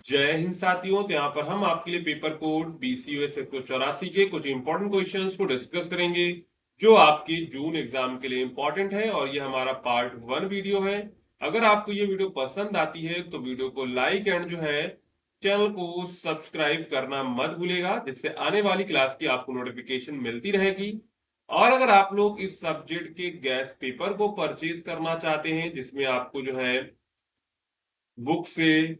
जय हिंद साथियों। तो यहाँ पर हम आपके लिए पेपर कोड BCUS 184 के कुछ इंपॉर्टेंट क्वेश्चंस को डिस्कस करेंगे जो आपके जून एग्जाम के लिए इंपॉर्टेंट है, और ये हमारा पार्ट 1 वीडियो है। अगर आपको ये वीडियो पसंद आती है तो वीडियो को लाइक एंड जो है चैनल को सब्सक्राइब करना मत भूलिएगा, जिससे आने वाली क्लास की आपको नोटिफिकेशन मिलती रहेगी। और अगर आप लोग इस सब्जेक्ट के गैस पेपर को परचेज करना चाहते हैं, जिसमें आपको जो है बुक से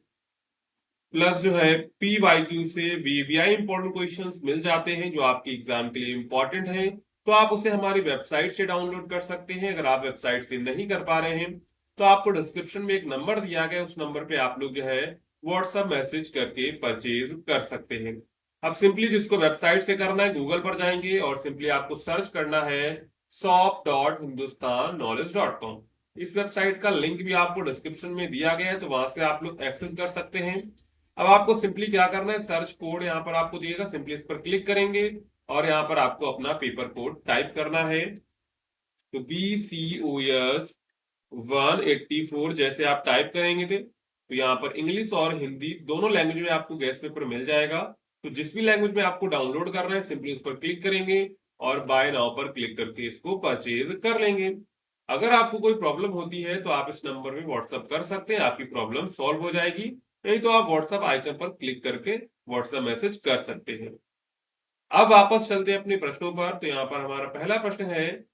प्लस जो है PYQ से VVI इंपॉर्टेंट क्वेश्चंस मिल जाते हैं जो आपके एग्जाम के लिए इंपॉर्टेंट हैं, तो आप उसे हमारी वेबसाइट से डाउनलोड कर सकते हैं। अगर आप वेबसाइट से नहीं कर पा रहे हैं तो आपको डिस्क्रिप्शन में एक नंबर दिया गया है, उस नंबर पे आप लोग जो है व्हाट्सएप मैसेज करके परचेज कर सकते हैं। अब सिंपली जिसको वेबसाइट से करना है, गूगल पर जाएंगे और सिंपली आपको सर्च करना है shop.hindustannowledge.com। इस वेबसाइट का लिंक भी आपको डिस्क्रिप्शन में दिया गया है, तो वहां से आप लोग एक्सेस कर सकते हैं। अब आपको सिंपली क्या करना है, सर्च कोड यहाँ पर आपको दिएगा, सिंपली इस पर क्लिक करेंगे और यहाँ पर आपको अपना पेपर कोड टाइप करना है। तो BCUS 184 जैसे आप टाइप करेंगे तो यहाँ पर इंग्लिश और हिंदी दोनों लैंग्वेज में आपको गैस पेपर मिल जाएगा। तो जिस भी लैंग्वेज में आपको डाउनलोड करना है, सिंपली उस पर क्लिक करेंगे और बाय नाउ पर क्लिक करके इसको परचेज कर लेंगे। अगर आपको कोई प्रॉब्लम होती है तो आप इस नंबर में व्हाट्सएप कर सकते हैं, आपकी प्रॉब्लम सॉल्व हो जाएगी। नहीं तो आप व्हाट्सएप आइकन पर क्लिक करके व्हाट्सएप मैसेज कर सकते हैं। अब वापस चलते हैं अपने प्रश्नों पर। तो यहाँ पर हमारा पहला प्रश्न है,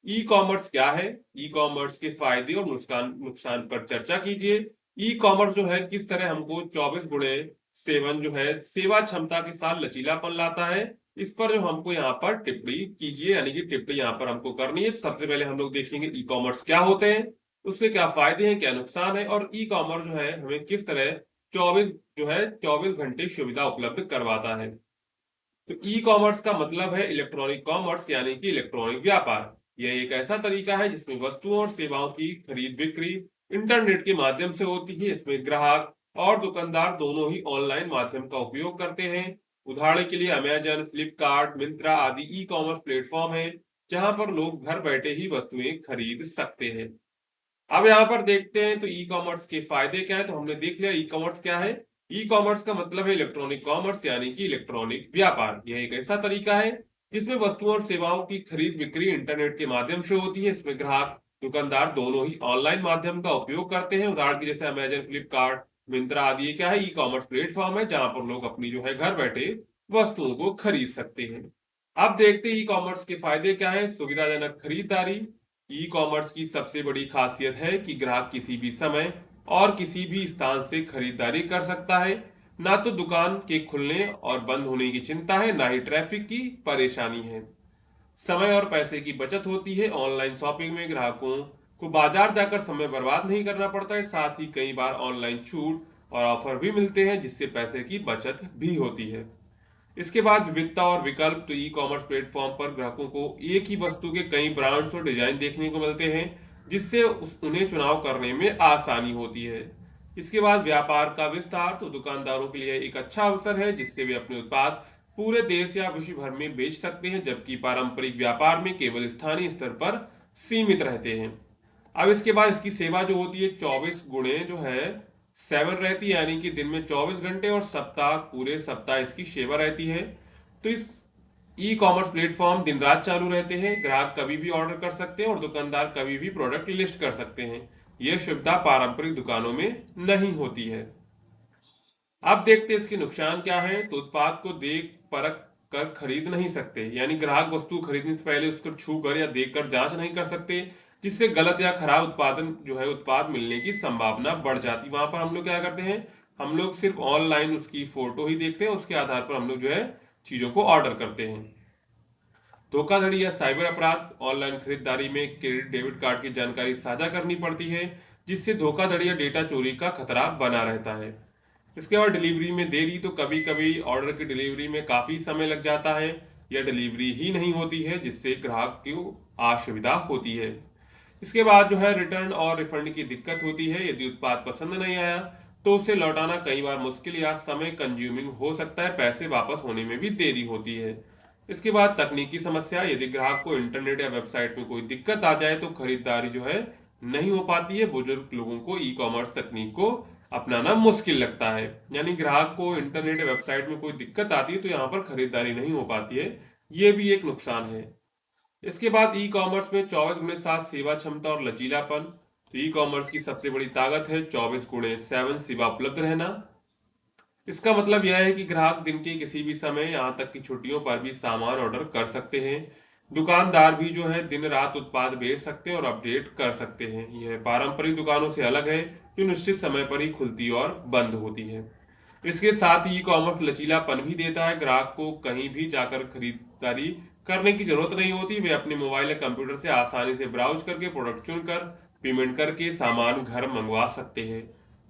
ई कॉमर्स क्या है? ई कॉमर्स के फायदे और नुकसान नुकसान पर चर्चा कीजिए। ई कॉमर्स जो है किस तरह हमको 24/7 जो है सेवा क्षमता के साथ लचीलापन लाता है, इस पर जो हमको यहाँ पर टिप्पणी कीजिए, यानी कि टिप्पणी यहाँ पर हमको करनी है। सबसे पहले हम लोग देखेंगे ई कॉमर्स क्या होते हैं, उसके क्या फायदे हैं, क्या नुकसान है, और ई कॉमर्स जो है हमें किस तरह 24 घंटे सुविधा उपलब्ध करवाता है। तो ई कॉमर्स का मतलब है इलेक्ट्रॉनिक कॉमर्स, यानी कि इलेक्ट्रॉनिक व्यापार। यह एक ऐसा तरीका है जिसमें वस्तुओं और सेवाओं की खरीद बिक्री इंटरनेट के माध्यम से होती है। इसमें ग्राहक और दुकानदार दोनों ही ऑनलाइन माध्यम का उपयोग करते हैं। उदाहरण के लिए अमेजन, फ्लिपकार्ट, मिंत्रा आदि ई कॉमर्स प्लेटफॉर्म है जहां पर लोग घर बैठे ही वस्तुएं खरीद सकते हैं। अब यहाँ पर देखते हैं तो ई कॉमर्स के फायदे क्या है। तो हमने देख लिया ई कॉमर्स क्या है। ई कॉमर्स का मतलब है इलेक्ट्रॉनिक कॉमर्स, यानी कि इलेक्ट्रॉनिक व्यापार। यह एक ऐसा तरीका है जिसमें वस्तुओं और सेवाओं की खरीद बिक्री इंटरनेट के माध्यम से होती है। इसमें ग्राहक दुकानदार दोनों ही ऑनलाइन माध्यम का उपयोग करते हैं। उदाहरण के जैसे अमेजन, फ्लिपकार्ट, मिंत्रा आदि, ये क्या है, ई कॉमर्स प्लेटफॉर्म है जहां पर लोग अपनी जो है घर बैठे वस्तुओं को खरीद सकते हैं। अब देखते हैं ई कॉमर्स के फायदे क्या है। सुविधाजनक खरीदारी। ई कॉमर्स की सबसे बड़ी खासियत है कि ग्राहक किसी भी समय और किसी भी स्थान से खरीदारी कर सकता है। ना तो दुकान के खुलने और बंद होने की चिंता है, ना ही ट्रैफिक की परेशानी है। समय और पैसे की बचत होती है। ऑनलाइन शॉपिंग में ग्राहकों को बाजार जाकर समय बर्बाद नहीं करना पड़ता है। साथ ही कई बार ऑनलाइन छूट और ऑफर भी मिलते हैं, जिससे पैसे की बचत भी होती है। इसके बाद विविधता और विकल्प। तो ई कॉमर्स प्लेटफॉर्म पर ग्राहकों को एक ही वस्तु के कई ब्रांड्स और डिजाइन देखने को मिलते हैं, जिससे उन्हें चुनाव करने में आसानी होती है। इसके बाद व्यापार का विस्तार। तो दुकानदारों के लिए एक अच्छा अवसर है जिससे वे अपने उत्पाद पूरे देश या विश्व भर में बेच सकते हैं, जबकि पारंपरिक व्यापार में केवल स्थानीय स्तर पर सीमित रहते हैं। अब इसके बाद इसकी सेवा जो होती है 24/7 रहती है, यानी कि दिन में 24 घंटे और सप्ताह पूरे सप्ताह इसकी सेवा रहती है। तो इस ई कॉमर्स प्लेटफॉर्म दिन रात चालू रहते हैं। ग्राहक कभी भी ऑर्डर कर सकते हैं और दुकानदार कभी भी प्रोडक्ट लिस्ट कर सकते हैं। यह सुविधा पारंपरिक दुकानों में नहीं होती है। अब देखते हैं इसके नुकसान क्या है। तो उत्पाद को देख परख कर खरीद नहीं सकते, यानी ग्राहक वस्तु खरीदने से पहले उसको छू कर या देख कर जांच नहीं कर सकते, जिससे गलत या खराब उत्पाद मिलने की संभावना बढ़ जाती। वहां पर हम लोग क्या करते हैं, हम लोग सिर्फ ऑनलाइन उसकी फोटो ही देखते हैं, उसके आधार पर हम लोग जो है चीजों को ऑर्डर करते हैं। धोखाधड़ी या साइबर अपराध। ऑनलाइन खरीदारी में क्रेडिट डेबिट कार्ड की जानकारी साझा करनी पड़ती है, जिससे धोखाधड़ी या डेटा चोरी का खतरा बना रहता है। इसके बाद डिलीवरी में देरी। तो कभी कभी ऑर्डर की डिलीवरी में काफी समय लग जाता है या डिलीवरी ही नहीं होती है, जिससे ग्राहक को असुविधा होती है। इसके बाद जो है रिटर्न और रिफंड की दिक्कत होती है। यदि उत्पाद पसंद नहीं आया तो उसे लौटाना कई बार मुश्किल या समय कंज्यूमिंग हो सकता है, पैसे वापस होने में भी देरी होती है। इसके बाद तकनीकी समस्या। यदि ग्राहक को इंटरनेट या वेबसाइट में कोई दिक्कत आ जाए तो खरीदारी जो है नहीं हो पाती है। बुजुर्ग लोगों को ई कॉमर्स तकनीक को अपनाना मुश्किल लगता है। यानी ग्राहक को इंटरनेट वेबसाइट में कोई दिक्कत आती है तो यहाँ पर खरीदारी नहीं हो पाती है, ये भी एक नुकसान है। इसके बाद ई कॉमर्स में 24x7 सेवा क्षमता और लचीलापन। तो ई कॉमर्स की सबसे बड़ी ताकत है 24x7 सेवा उपलब्ध रहना। इसका मतलब यह है कि ग्राहक दिन के किसी भी समय, यहाँ तक कि छुट्टियों पर भी सामान ऑर्डर कर सकते हैं। दुकानदार भी जो है दिन रात उत्पाद बेच सकते हैं और अपडेट कर सकते हैं। यह पारंपरिक दुकानों से अलग है जो निश्चित समय पर ही खुलती और बंद होती है। इसके साथ ही ई कॉमर्स लचीलापन भी देता है, ग्राहक को कहीं भी जाकर खरीदारी करने की जरूरत नहीं होती। वे अपने मोबाइल या कंप्यूटर से आसानी से ब्राउज करके प्रोडक्ट चुनकर पेमेंट करके सामान घर मंगवा सकते हैं।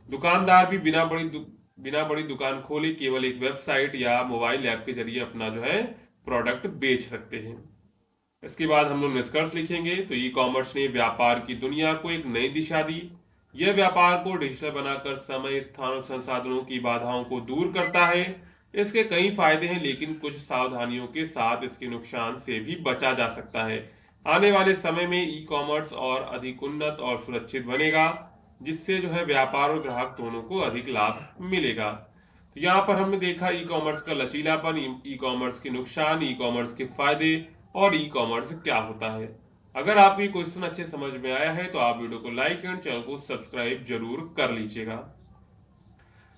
दुकानदार भी बिना बड़ी दुकान खोले केवल एक वेबसाइट या मोबाइल ऐप के जरिए अपना जो है प्रोडक्ट बेच सकते हैं। इसके बाद हम लोग निष्कर्ष लिखेंगे। तो ई कॉमर्स ने व्यापार की दुनिया को एक नई दिशा दी। यह व्यापार को डिजिटल बनाकर समय, स्थान और संसाधनों की बाधाओं को दूर करता है। इसके कई फायदे हैं, लेकिन कुछ सावधानियों के साथ इसके नुकसान से भी बचा जा सकता है। आने वाले समय में ई कॉमर्स और अधिक उन्नत और सुरक्षित बनेगा, जिससे जो है व्यापार और ग्राहक दोनों को अधिक लाभ मिलेगा। तो यहाँ पर हमने देखा ई कॉमर्स का लचीलापन, ई कॉमर्स के नुकसान, ई कॉमर्स के फायदे और ई कॉमर्स क्या होता है। अगर आपको ये क्वेश्चन अच्छे समझ में आया है तो आप वीडियो को लाइक एंड चैनल को सब्सक्राइब जरूर कर लीजिएगा।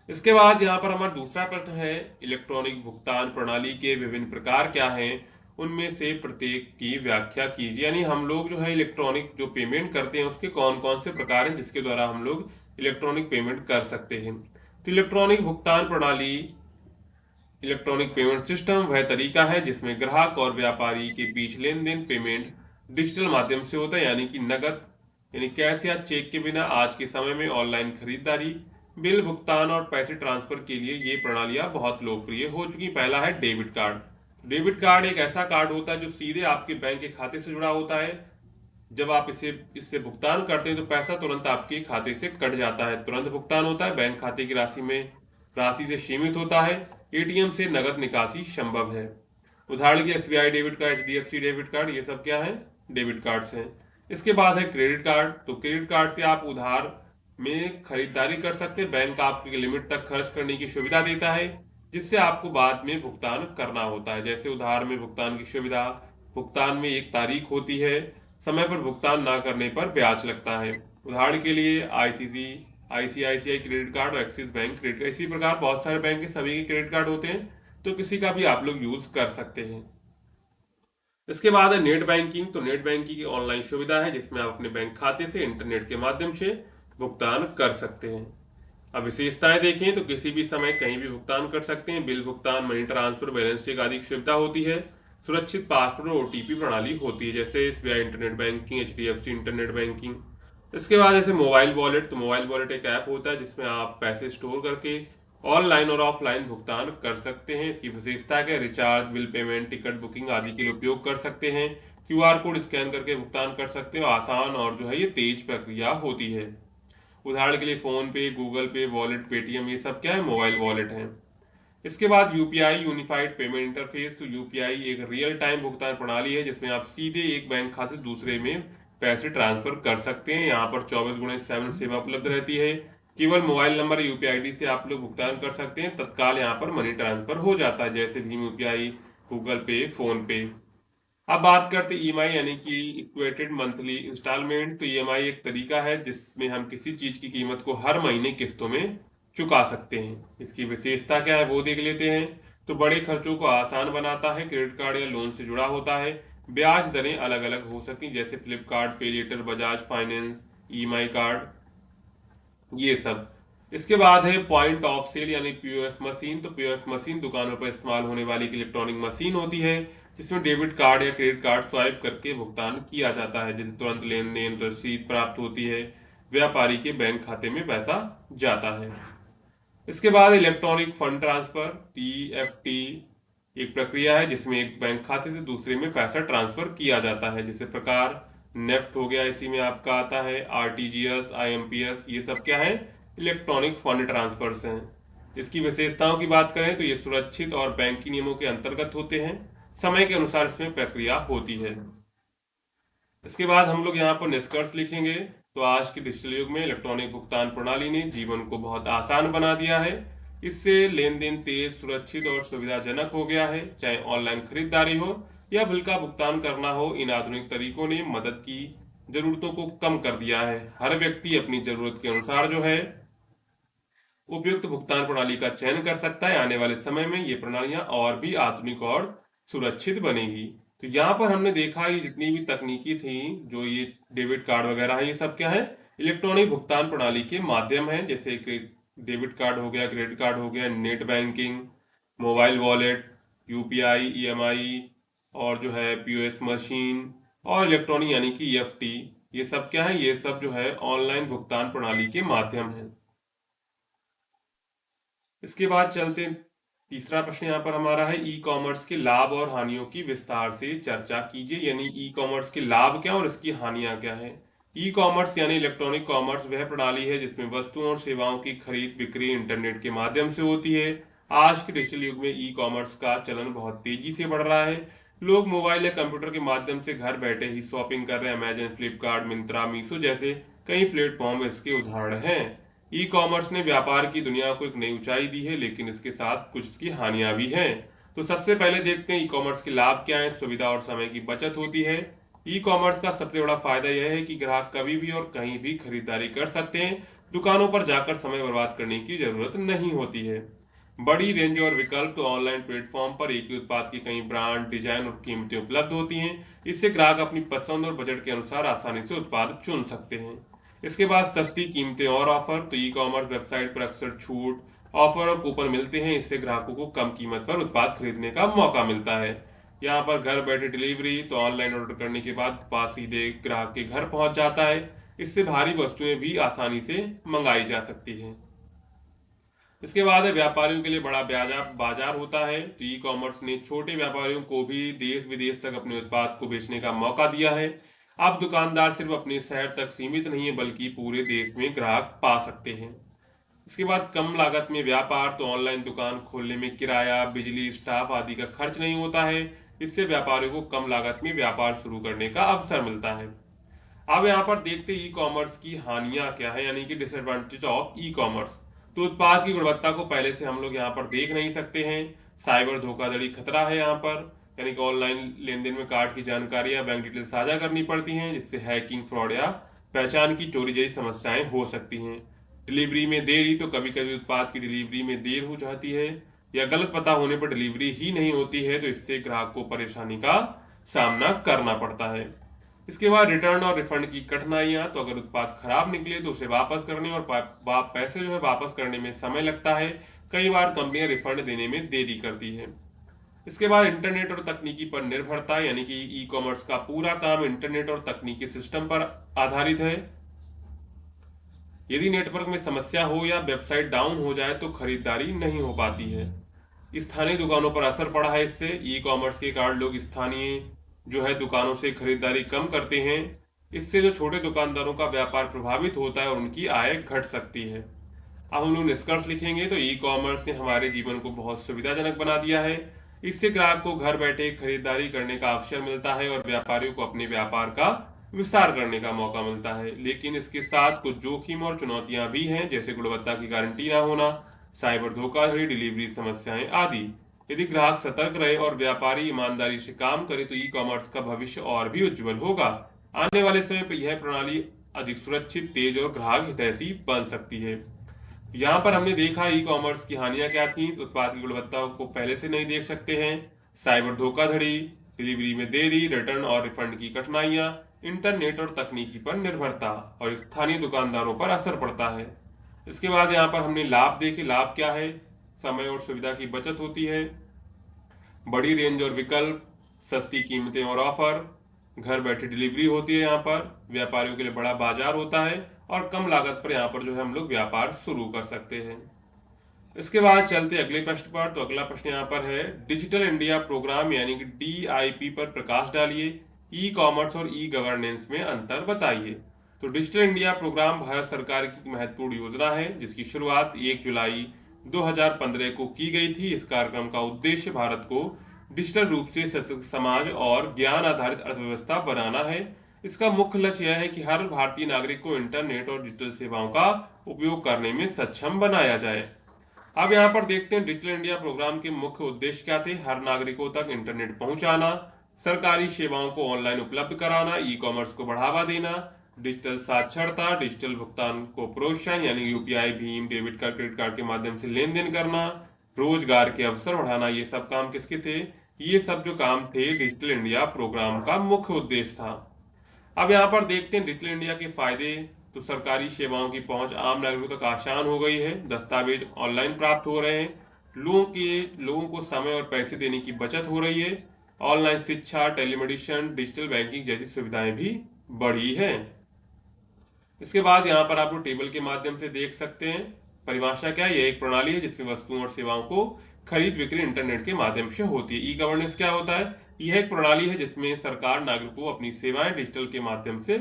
इसके बाद यहाँ पर हमारा दूसरा प्रश्न है, इलेक्ट्रॉनिक भुगतान प्रणाली के विभिन्न प्रकार क्या हैं, उनमें से प्रत्येक की व्याख्या कीजिए। यानी हम लोग जो है इलेक्ट्रॉनिक जो पेमेंट करते हैं उसके कौन कौन से प्रकार हैं जिसके द्वारा हम लोग इलेक्ट्रॉनिक पेमेंट कर सकते हैं। तो इलेक्ट्रॉनिक भुगतान प्रणाली, इलेक्ट्रॉनिक पेमेंट सिस्टम वह तरीका है जिसमें ग्राहक और व्यापारी के बीच लेन देन पेमेंट डिजिटल माध्यम से होता है, यानी कि नकद यानी कैश या चेक के बिना। आज के समय में ऑनलाइन खरीदारी, बिल भुगतान और पैसे ट्रांसफर के लिए ये प्रणालियां बहुत लोकप्रिय हो चुकी। पहला है डेबिट कार्ड। डेबिट कार्ड एक ऐसा कार्ड होता है जो सीधे आपके बैंक के खाते से जुड़ा होता है। जब आप इससे भुगतान करते हैं तो पैसा तुरंत आपके खाते से कट जाता है, तुरंत भुगतान होता है, बैंक खाते की राशि से सीमित होता है। एटीएम से नगद निकासी संभव है। उदाहरण के SBI debit card, HDFC debit card, ये सब क्या है, डेबिट कार्ड्स हैं। इसके बाद है क्रेडिट कार्ड। तो क्रेडिट कार्ड से आप उधार में खरीदारी कर सकते हैं। बैंक आपकी लिमिट तक खर्च करने की सुविधा देता है, जिससे आपको बाद में भुगतान करना होता है। जैसे उधार में भुगतान की सुविधा, भुगतान में एक तारीख होती है, समय पर भुगतान ना करने पर ब्याज लगता है। उदाहरण के लिए आईसीआईसीआई क्रेडिट कार्ड और एक्सिस बैंक क्रेडिट कार्ड। इसी प्रकार बहुत सारे बैंक के सभी के क्रेडिट कार्ड होते हैं, तो किसी का भी आप लोग यूज कर सकते हैं। इसके बाद है नेट बैंकिंग। तो नेट बैंकिंग की ऑनलाइन सुविधा है जिसमें आप अपने बैंक खाते से इंटरनेट के माध्यम से भुगतान कर सकते हैं। अब विशेषताएं देखें तो किसी भी समय कहीं भी भुगतान कर सकते हैं। बिल भुगतान, मनी ट्रांसफर, बैलेंस चेक आदि की सुविधा होती है। सुरक्षित पासवर्ड और ओटीपी प्रणाली होती है, जैसे SBI internet banking, HDFC internet banking. इसके बाद जैसे मोबाइल वॉलेट। तो मोबाइल वॉलेट एक ऐप होता है जिसमें आप पैसे स्टोर करके ऑनलाइन और ऑफलाइन भुगतान कर सकते हैं। इसकी विशेषता है recharge, bill payment, ticket booking आदि के लिए उपयोग कर सकते हैं। क्यूआर कोड स्कैन करके भुगतान कर सकते हो। आसान और जो है ये तेज प्रक्रिया होती है। उदाहरण के लिए फोन पे, गूगल पे, वॉलेट, पेटीएम, ये सब क्या है, मोबाइल वॉलेट है। इसके बाद यूपीआई, यूनिफाइड पेमेंट इंटरफेस। तो यूपीआई एक रियल टाइम भुगतान प्रणाली है जिसमें आप सीधे एक बैंक खाते से दूसरे में पैसे ट्रांसफर कर सकते हैं। यहाँ पर 24x7 सेवा उपलब्ध रहती है। केवल मोबाइल नंबर यूपीआई आईडी से आप लोग भुगतान कर सकते हैं, तत्काल यहाँ पर मनी ट्रांसफर हो जाता है, जैसे भीम यूपीआई, गूगल पे, फोन पे। अब बात करते ईएमआई यानी कि इक्वेटेड मंथली इंस्टॉलमेंट। तो ईएमआई एक तरीका है जिसमें हम किसी चीज की कीमत को हर महीने किस्तों में चुका सकते हैं। इसकी विशेषता क्या है वो देख लेते हैं। तो बड़े खर्चों को आसान बनाता है, क्रेडिट कार्ड या लोन से जुड़ा होता है। ब्याज दरें अलग अलग हो सकती, जैसे Flipkart, pay later, Bajaj finance, EMI card, ये सब। इसके बाद है पॉइंट ऑफ सेल यानी पीओएस मशीन। तो पीओएस मशीन दुकानों पर इस्तेमाल होने वाली एक इलेक्ट्रॉनिक मशीन होती है जिसमें डेबिट कार्ड या क्रेडिट कार्ड स्वाइप करके भुगतान किया जाता है, जिससे तुरंत लेन देन रसीद प्राप्त होती है, व्यापारी के बैंक खाते में पैसा जाता है। इसके बाद इलेक्ट्रॉनिक फंड ट्रांसफर, टीएफटी, एक प्रक्रिया है जिसमें एक बैंक खाते से दूसरे में पैसा ट्रांसफर किया जाता है। जैसे प्रकार नेफ्ट हो गया, इसी में आपका आता है आरटीजीएस, आईएमपीएस, ये सब क्या है, इलेक्ट्रॉनिक फंड ट्रांसफर्स हैं। इसकी विशेषताओं की बात करें तो ये सुरक्षित और बैंकिंग नियमों के अंतर्गत होते हैं। समय के अनुसार इसमें प्रक्रिया होती है। इसके बाद हम लोग यहाँ पर निष्कर्ष लिखेंगे। तो आज के डिजिटल युग में इलेक्ट्रॉनिक भुगतान प्रणाली ने जीवन को बहुत आसान बना दिया है। इससे लेन देन तेज, सुरक्षित और सुविधाजनक हो गया है। चाहे ऑनलाइन खरीदारी हो या बिल का भुगतान करना हो, इन आधुनिक तरीकों ने मदद की जरूरतों को कम कर दिया है। हर व्यक्ति अपनी जरूरत के अनुसार जो है उपयुक्त भुगतान प्रणाली का चयन कर सकता है। आने वाले समय में ये प्रणालियां और भी आधुनिक और सुरक्षित बनेगी। तो यहाँ पर हमने देखा ये जितनी भी तकनीकी थी, जो ये डेबिट कार्ड वगैरह है, ये सब क्या है, इलेक्ट्रॉनिक भुगतान प्रणाली के माध्यम है। जैसे कि डेबिट कार्ड हो गया, क्रेडिट कार्ड हो गया, net banking, mobile wallet, UPI, EMI, और जो है पीओएस मशीन और इलेक्ट्रॉनिक यानी कि ईएफटी, ये सब क्या है, ये सब जो है ऑनलाइन भुगतान प्रणाली के माध्यम है। इसके बाद चलते हैं, तीसरा प्रश्न यहाँ पर हमारा है, ई कॉमर्स के लाभ और हानियों की विस्तार से चर्चा कीजिए। यानी ई कॉमर्स के लाभ क्या और इसकी हानियां क्या है। ई कॉमर्स यानी इलेक्ट्रॉनिक कॉमर्स वह प्रणाली है जिसमें वस्तुओं और सेवाओं की खरीद बिक्री इंटरनेट के माध्यम से होती है। आज के डिजिटल युग में ई कॉमर्स का चलन बहुत तेजी से बढ़ रहा है। लोग मोबाइल या कंप्यूटर के माध्यम से घर बैठे ही शॉपिंग कर रहे हैं। अमेजन, फ्लिपकार्ट, मिंत्रा, मीशो जैसे कई प्लेटफॉर्म इसके उदाहरण हैं। ई कॉमर्स ने व्यापार की दुनिया को एक नई ऊंचाई दी है, लेकिन इसके साथ कुछ इसकी हानियां भी हैं। तो सबसे पहले देखते हैं ई कॉमर्स के लाभ क्या है। सुविधा और समय की बचत होती है। ई कॉमर्स का सबसे बड़ा फायदा यह है कि ग्राहक कभी भी और कहीं भी खरीदारी कर सकते हैं। दुकानों पर जाकर समय बर्बाद करने की जरूरत नहीं होती है। बड़ी रेंज और विकल्प, तो ऑनलाइन प्लेटफॉर्म पर एक ही उत्पाद की कई ब्रांड, डिजाइन और कीमतें उपलब्ध होती हैं। इससे ग्राहक अपनी पसंद और बजट के अनुसार आसानी से उत्पाद चुन सकते हैं। इसके बाद सस्ती कीमतें और ऑफर, तो ई कॉमर्स वेबसाइट पर अक्सर छूट, ऑफर और कूपन मिलते हैं। इससे ग्राहकों को कम कीमत पर उत्पाद खरीदने का मौका मिलता है। यहाँ पर घर बैठे डिलीवरी, तो ऑनलाइन ऑर्डर करने के बाद उत्पाद सीधे ग्राहक के घर पहुंच जाता है। इससे भारी वस्तुएं भी आसानी से मंगाई जा सकती हैं। इसके बाद है, व्यापारियों के लिए बड़ा बाजार बाजार होता है। तो ई कॉमर्स ने छोटे व्यापारियों को भी देश विदेश तक अपने उत्पाद को बेचने का मौका दिया है। अब दुकानदार सिर्फ अपने शहर तक सीमित नहीं है, बल्कि पूरे देश में ग्राहक पा सकते हैं। इसके बाद कम लागत में व्यापार, तो ऑनलाइन दुकान खोलने में किराया, बिजली, स्टाफ आदि का खर्च नहीं होता है। इससे व्यापारियों को कम लागत में व्यापार शुरू करने का अवसर मिलता है। अब यहाँ पर देखते ई कॉमर्स की हानियां क्या है, यानी कि डिसएडवांटेज ऑफ ई कॉमर्स। तो उत्पाद की गुणवत्ता को पहले से हम लोग यहाँ पर देख नहीं सकते हैं। साइबर धोखाधड़ी खतरा है यहाँ पर, यानी कि ऑनलाइन लेन देन में कार्ड की जानकारी या बैंक डिटेल साझा करनी पड़ती हैं, जिससे हैकिंग, फ्रॉड या पहचान की चोरी जैसी समस्याएं हो सकती हैं। डिलीवरी में देरी, तो कभी कभी उत्पाद की डिलीवरी में देर हो जाती है या गलत पता होने पर डिलीवरी ही नहीं होती है, तो इससे ग्राहक को परेशानी का सामना करना पड़ता है। इसके बाद रिटर्न और रिफंड की कठिनाइयां, तो अगर उत्पाद खराब निकले तो उसे वापस करने और पैसे जो है वापस करने में समय लगता है। कई बार कंपनियां रिफंड देने में देरी करती है। इसके बाद इंटरनेट और तकनीकी पर निर्भरता, यानी कि ई कॉमर्स का पूरा काम इंटरनेट और तकनीकी सिस्टम पर आधारित है। यदि नेटवर्क में समस्या हो या वेबसाइट डाउन हो जाए तो खरीदारी नहीं हो पाती है। स्थानीय दुकानों पर असर पड़ा है इससे। ई कॉमर्स के कारण लोग स्थानीय जो है दुकानों से खरीदारी कम करते हैं। इससे जो छोटे दुकानदारों का व्यापार प्रभावित होता है और उनकी आय घट सकती है। अब हम लोग निष्कर्ष लिखेंगे, तो ई कॉमर्स ने हमारे जीवन को बहुत सुविधाजनक बना दिया है। इससे ग्राहक को घर बैठे खरीदारी करने का अवसर मिलता है और व्यापारियों को अपने व्यापार का विस्तार करने का मौका मिलता है। लेकिन इसके साथ कुछ जोखिम और चुनौतियां भी हैं, जैसे गुणवत्ता की गारंटी ना होना, साइबर धोखाधड़ी, डिलीवरी समस्याएं आदि। यदि ग्राहक सतर्क रहे और व्यापारी ईमानदारी से काम करे तो ई कॉमर्स का भविष्य और भी उज्जवल होगा। आने वाले समय पर यह प्रणाली अधिक सुरक्षित, तेज और ग्राहक हितैषी बन सकती है। यहाँ पर हमने देखा ई कॉमर्स की हानियां क्या थी। उत्पाद की गुणवत्ता को पहले से नहीं देख सकते हैं, साइबर धोखाधड़ी, डिलीवरी में देरी, रिटर्न और रिफंड की कठिनाइयां, इंटरनेट और तकनीकी पर निर्भरता और स्थानीय दुकानदारों पर असर पड़ता है। इसके बाद यहाँ पर हमने लाभ देखे। लाभ क्या है, समय और सुविधा की बचत होती है, बड़ी रेंज और विकल्प, सस्ती कीमतें और ऑफर, घर बैठे डिलीवरी होती है, यहाँ पर व्यापारियों के लिए बड़ा बाजार होता है और कम लागत पर यहाँ पर जो है हम लोग व्यापार शुरू कर सकते हैं। इसके बाद चलते अगले प्रश्न पर। तो अगला प्रश्न यहाँ पर है, डिजिटल इंडिया प्रोग्राम यानी कि DIP पर प्रकाश डालिए। ई कॉमर्स और ई गवर्नेंस में अंतर बताइए। तो डिजिटल इंडिया प्रोग्राम भारत सरकार की महत्वपूर्ण योजना है जिसकी शुरुआत 1 जुलाई 2015 को की गई थी। इस कार्यक्रम का उद्देश्य भारत को डिजिटल रूप से सशक्त समाज और ज्ञान आधारित अर्थव्यवस्था बनाना है। इसका मुख्य लक्ष्य यह है कि हर भारतीय नागरिक को इंटरनेट और डिजिटल सेवाओं का उपयोग करने में सक्षम बनाया जाए। अब यहाँ पर देखते हैं डिजिटल इंडिया प्रोग्राम के मुख्य उद्देश्य क्या थे। हर नागरिकों तक इंटरनेट पहुंचाना, सरकारी सेवाओं को ऑनलाइन उपलब्ध कराना, ई कॉमर्स को बढ़ावा देना, डिजिटल साक्षरता, डिजिटल भुगतान को प्रोत्साहन यानी UPI, Bhim, debit card, credit card के माध्यम से लेन देन करना, रोजगार के अवसर बढ़ाना। ये सब काम किसके थे? ये सब जो काम थे डिजिटल इंडिया प्रोग्राम का मुख्य उद्देश्य था। अब यहाँ पर देखते हैं डिजिटल इंडिया के फायदे। तो सरकारी सेवाओं की पहुंच आम नागरिकों तक आसान हो गई है, दस्तावेज ऑनलाइन प्राप्त हो रहे हैं, लोगों को समय और पैसे देने की बचत हो रही है, ऑनलाइन शिक्षा, टेलीमेडिसिन, डिजिटल बैंकिंग जैसी सुविधाएं भी बढ़ी है। इसके बाद यहाँ पर आप लोग टेबल के माध्यम से देख सकते हैं। परिभाषा क्या है? यह एक प्रणाली है जिसमें वस्तुओं और सेवाओं को खरीद बिक्री इंटरनेट के माध्यम से होती है। ई गवर्नेंस क्या होता है? यह एक प्रणाली है जिसमें सरकार नागरिकों को अपनी सेवाएं डिजिटल के माध्यम से